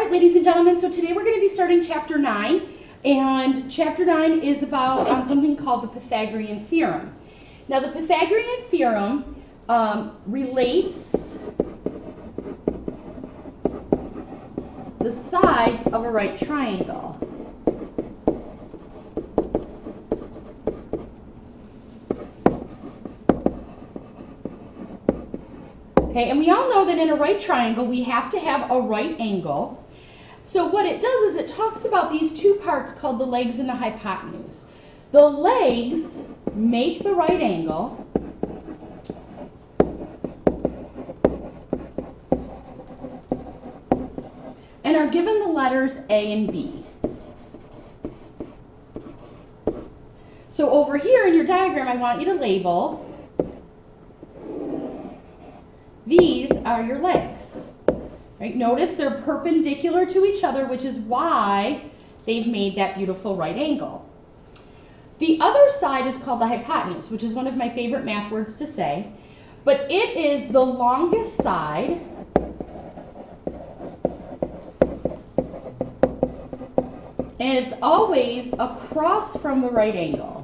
right, ladies and gentlemen, so today we're going to be starting chapter 9, and chapter 9 is about something called the Pythagorean theorem. Now, the Pythagorean theorem relates the sides of a right triangle. Okay, and we all know that in a right triangle we have to have a right angle. So what it does is it talks about these two parts called the legs and the hypotenuse. The legs make the right angle, and are given the letters A and B. So over here in your diagram, I want you to label these are your legs. Right? Notice they're perpendicular to each other, which is why they've made that beautiful right angle. The other side is called the hypotenuse, which is one of my favorite math words to say, but it is the longest side and it's always across from the right angle.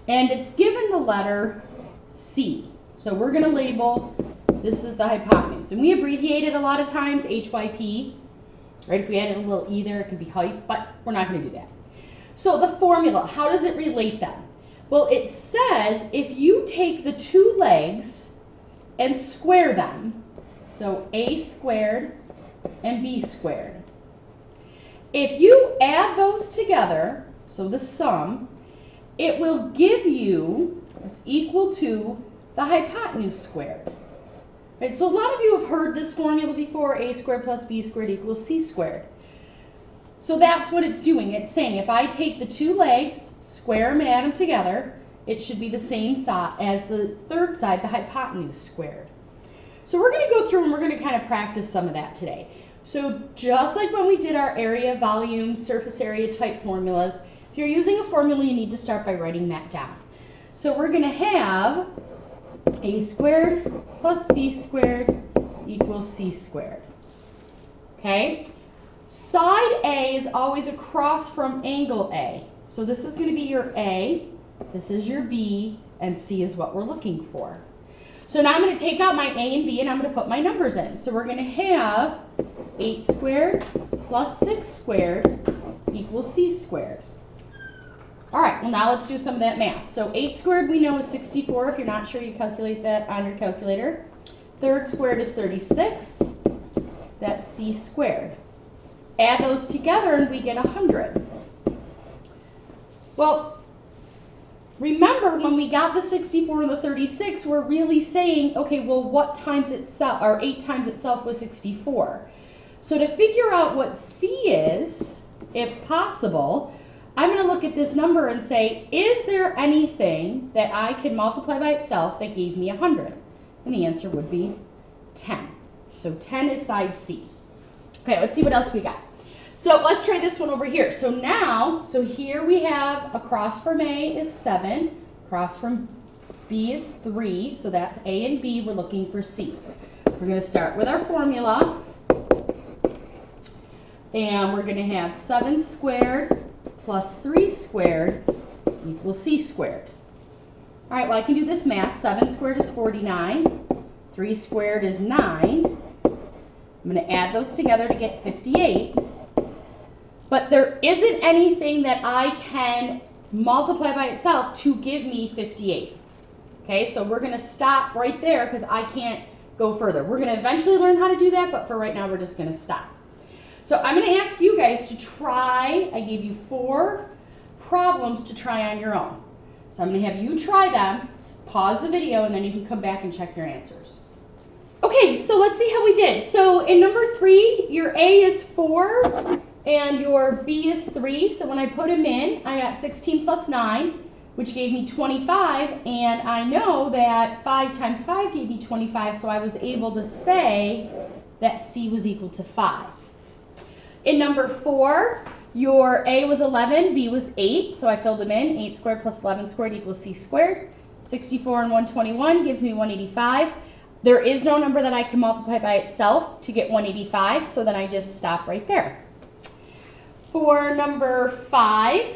And it's given the letter C. So we're going to label this is the hypotenuse. And we abbreviate it a lot of times, HYP. Right? If we added a little E there, it could be height, but we're not going to do that. So the formula, how does it relate them? Well, it says if you take the two legs and square them, so A squared and B squared. If you add those together, so the sum, it will give you, it's equal to the hypotenuse squared. Right, so a lot of you have heard this formula before, A squared plus B squared equals C squared. So that's what it's doing. It's saying if I take the two legs, square them and add them together, it should be the same side as the third side, the hypotenuse squared. So we're going to go through and we're going to kind of practice some of that today. So just like when we did our area, volume, surface area type formulas, if you're using a formula, you need to start by writing that down. So we're going to have A squared plus B squared equals C squared. Okay? Side A is always across from angle A. So this is going to be your A, this is your B, and C is what we're looking for. So now I'm going to take out my A and B and I'm going to put my numbers in. So we're going to have 8 squared plus 6 squared equals C squared. All right, well now let's do some of that math. So 8 squared we know is 64. If you're not sure, you calculate that on your calculator. 3rd squared is 36. That's C squared. Add those together and we get 100. Well, remember when we got the 64 and the 36, we're really saying, okay, well what times itself, or 8 times itself was 64. So to figure out what C is, if possible, I'm going to look at this number and say, is there anything that I could multiply by itself that gave me 100? And the answer would be 10. So 10 is side C. Okay, let's see what else we got. So let's try this one over here. So now, so here we have across from A is 7, across from B is 3, so that's A and B, we're looking for C. We're going to start with our formula, and we're going to have 7 squared plus 3 squared equals C squared. All right, well, I can do this math. 7 squared is 49. 3 squared is 9. I'm going to add those together to get 58. But there isn't anything that I can multiply by itself to give me 58. Okay, so we're going to stop right there because I can't go further. We're going to eventually learn how to do that, but for right now, we're just going to stop. So I'm going to ask you guys to try, I gave you 4 problems to try on your own. So I'm going to have you try them, pause the video, and then you can come back and check your answers. Okay, so let's see how we did. So in number 3, your A is 4 and your B is 3. So when I put them in, I got 16 plus 9, which gave me 25. And I know that 5 times 5 gave me 25, so I was able to say that C was equal to 5. In number 4, your A was 11, B was 8, so I filled them in. 8 squared plus 11 squared equals C squared. 64 and 121 gives me 185. There is no number that I can multiply by itself to get 185, so then I just stop right there. For number 5,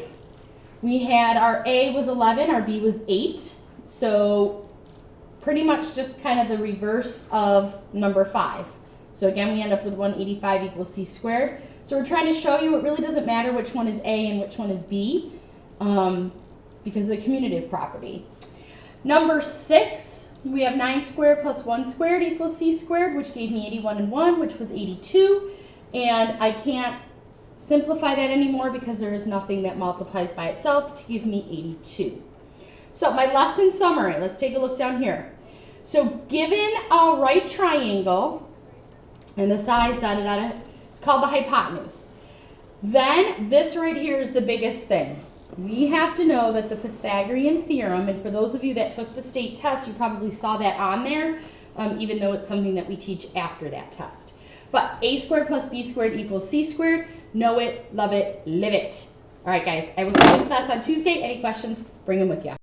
we had our A was 11, our B was 8. So pretty much just kind of the reverse of number 5. So again, we end up with 185 equals C squared. So we're trying to show you it really doesn't matter which one is A and which one is B because of the commutative property. Number 6, we have 9 squared plus 1 squared equals C squared, which gave me 81 and 1, which was 82. And I can't simplify that anymore because there is nothing that multiplies by itself to give me 82. So my lesson summary, let's take a look down here. So given a right triangle and the size, it's called the hypotenuse. Then this right here is the biggest thing. We have to know that the Pythagorean theorem, and for those of you that took the state test, you probably saw that on there, even though it's something that we teach after that test. But A squared plus B squared equals C squared. Know it, love it, live it. All right, guys, I will see you in class on Tuesday. Any questions, bring them with you.